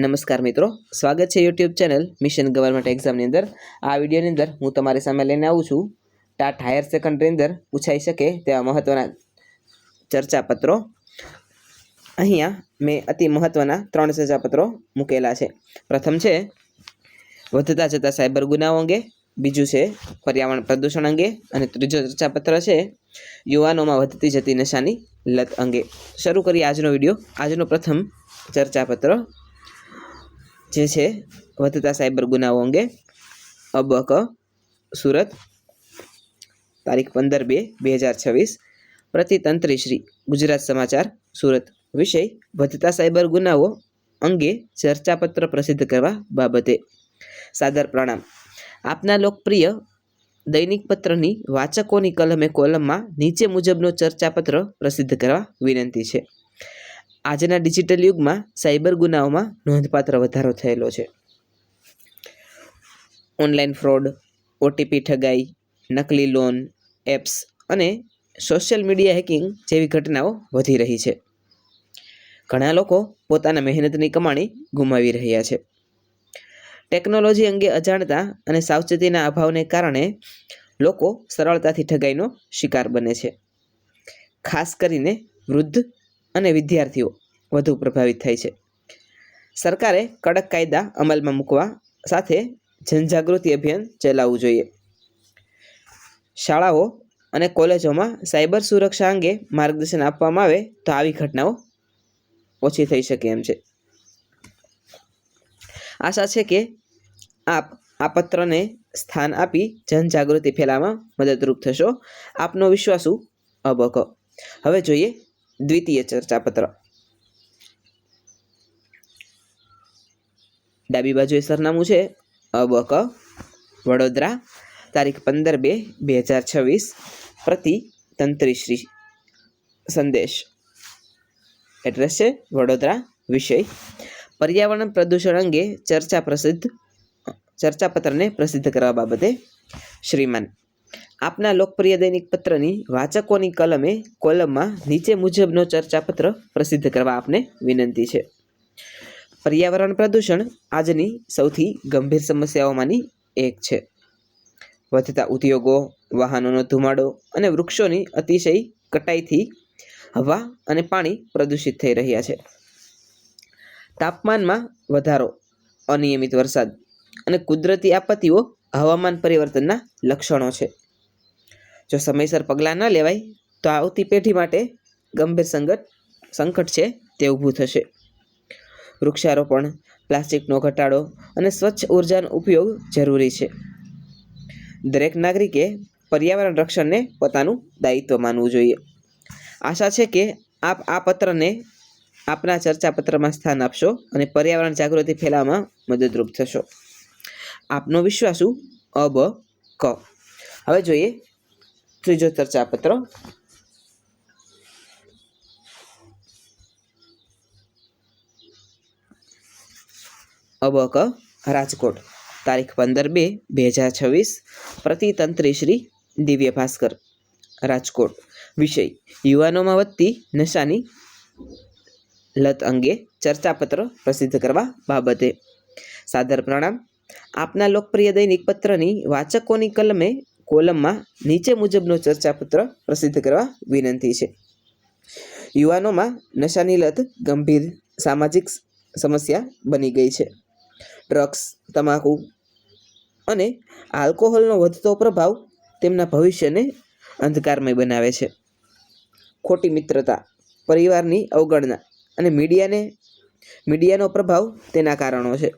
નમસ્કાર મિત્રો, સ્વાગત છે યુટ્યુબ ચેનલ મિશન ગવર્મેન્ટ એક્ઝામની અંદર। આ વિડીયોની અંદર હું તમારી સામે લઈને આવું છું ટાટ હાયર સેકન્ડરી અંદર પૂછાઈ શકે તેવા મહત્વના ચર્ચાપત્રો। અહીંયા મેં અતિ મહત્વના 3 ચર્ચાપત્રો મૂકેલા છે। પ્રથમ છે વધતા જતા સાયબર ગુનાઓ અંગે, બીજું છે પર્યાવરણ પ્રદૂષણ અંગે અને ત્રીજો ચર્ચાપત્ર છે યુવાનોમાં વધતી જતી નશાની લત અંગે। શરૂ કરીએ આજનો વિડીયો। આજનો પ્રથમ ચર્ચાપત્ર જે છે વધતા સાયબર ગુનાઓ અંગે। અબક સુરત, તારીખ 15/2/2026, પ્રતિતંત્રી શ્રી, ગુજરાત સમાચાર સુરત। વિષય વધતા સાયબર ગુનાઓ અંગે ચર્ચાપત્ર પ્રસિદ્ધ કરવા બાબતે। સાદર પ્રણામ। આપના લોકપ્રિય દૈનિક પત્રની વાચકોની કલમે કોલમમાં નીચે મુજબનો ચર્ચાપત્ર પ્રસિદ્ધ કરવા વિનંતી છે। આજના ડિજિટલ યુગમાં સાયબર ગુનાઓમાં નોંધપાત્ર વધારો થયેલો છે। ઓનલાઈન ફ્રોડ, ઓટીપી ઠગાઈ, નકલી લોન એપ્સ અને સોશિયલ મીડિયા હેકિંગ જેવી ઘટનાઓ વધી રહી છે। ઘણા લોકો પોતાના મહેનતની કમાણી ગુમાવી રહ્યા છે। ટેકનોલોજી અંગે અજાણતા અને સાવચેતીના અભાવને કારણે લોકો સરળતાથી ઠગાઈનો શિકાર બને છે। ખાસ કરીને વૃદ્ધ અને વિદ્યાર્થીઓ વધુ પ્રભાવિત થાય છે। સરકારે કડક કાયદા અમલમાં મૂકવા સાથે જનજાગૃતિ અભિયાન ચલાવવું જોઈએ। શાળાઓ અને કોલેજોમાં સાયબર સુરક્ષા અંગે માર્ગદર્શન આપવામાં આવે તો આવી ઘટનાઓ ઓછી થઈ શકે એમ છે। આશા છે કે આપ આ પત્રને સ્થાન આપી જનજાગૃતિ ફેલાવવામાં મદદરૂપ થશો। આપનો વિશ્વાસુ અબક। હવે જોઈએ દ્વિતીય ચર્ચાપત્ર। ડાબી બાજુએ સરનામું છે અબક વડોદરા, તારીખ 15/2/2026, પ્રતિ તંત્રી શ્રી, સંદેશ। એડ્રેસ છે વડોદરા। વિષય પર્યાવરણ પ્રદૂષણ અંગે ચર્ચાપત્રને પ્રસિદ્ધ કરવા બાબતે। શ્રીમાન, આપના લોકપ્રિય દૈનિક પત્રની વાચકોની કલમે કોલમમાં નીચે મુજબનો ચર્ચાપત્ર પ્રસિદ્ધ કરવા આપને વિનંતી છે। પર્યાવરણ પ્રદૂષણ આજની સૌથી ગંભીર સમસ્યાઓમાંની એક છે। વધતા ઉદ્યોગો, વાહનોનો ધુમાડો અને વૃક્ષોની અતિશય કટાઈથી હવા અને પાણી પ્રદૂષિત થઈ રહ્યા છે। તાપમાનમાં વધારો, અનિયમિત વરસાદ અને કુદરતી આપત્તિઓ હવામાન પરિવર્તનના લક્ષણો છે। જો સમયસર પગલાં ન લેવાય તો આવતી પેઢી માટે ગંભીર સંકટ છે તે ઊભું થશે। વૃક્ષારોપણ, પ્લાસ્ટિકનો ઘટાડો અને સ્વચ્છ ઉર્જાનો ઉપયોગ જરૂરી છે। દરેક નાગરિકે પર્યાવરણ રક્ષણને પોતાનું દાયિત્વ માનવું જોઈએ। આશા છે કે આપ આ પત્રને આપના ચર્ચાપત્રમાં સ્થાન આપશો અને પર્યાવરણ જાગૃતિ ફેલાવવામાં મદદરૂપ થશો। આપનો વિશ્વાસુ અબક। હવે જોઈએ ત્રીજો ચર્ચાપત્ર। અબક રાજકોટ, તારીખ 15/2/2026, પ્રતિતંત્રી શ્રી, દિવ્ય ભાસ્કર, રાજકોટ। વિષય યુવાનોમાં વધતી નશાની લત અંગે ચર્ચાપત્ર પ્રસિદ્ધ કરવા બાબતે। સાદર પ્રણામ। આપના લોકપ્રિય દૈનિક પત્રની વાચકોની કલમે કોલમમાં નીચે મુજબનો ચર્ચાપત્ર પ્રસિદ્ધ કરવા વિનંતી છે। યુવાનોમાં નશાની લત ગંભીર સામાજિક સમસ્યા બની ગઈ છે। ડ્રગ્સ, તમાકુ અને આલ્કોહોલનો વધતો પ્રભાવ તેમના ભવિષ્યને અંધકારમય બનાવે છે। ખોટી મિત્રતા, પરિવારની અવગણના અને મીડિયાનો પ્રભાવ તેના કારણો છે।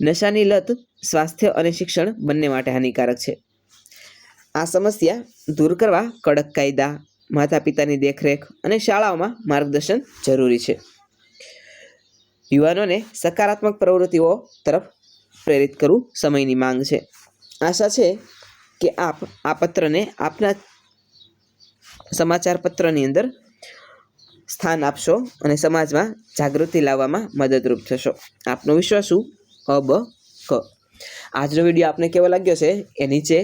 નશાની લત સ્વાસ્થ્ય અને શિક્ષણ બંને માટે હાનિકારક છે। આ સમસ્યા દૂર કરવા કડક કાયદા, માતા પિતાની દેખરેખ અને શાળાઓમાં માર્ગદર્શન જરૂરી છે। યુવાનોને સકારાત્મક પ્રવૃત્તિઓ તરફ પ્રેરિત કરવું સમયની માંગ છે। આશા છે કે આપ આ પત્રને આપના સમાચાર પત્રની અંદર સ્થાન આપશો અને સમાજમાં જાગૃતિ લાવવામાં મદદરૂપ થશો। આપનો વિશ્વાસુ અબક। આજનો વિડીયો આપને કેવો લાગ્યો છે એ નીચે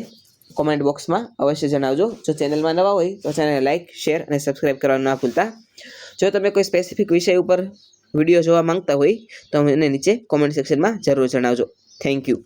કોમેન્ટ બોક્સમાં અવશ્ય જણાવજો। જો ચેનલમાં નવા હોય તો ચેનલને લાઇક, શેર અને સબસ્ક્રાઈબ કરવાનું ના ભૂલતા। જો તમે કોઈ સ્પેસિફિક વિષય ઉપર વિડીયો જોવા માંગતા હોય તો મને નીચે કોમેન્ટ સેક્શનમાં જરૂર જણાવજો. Thank you.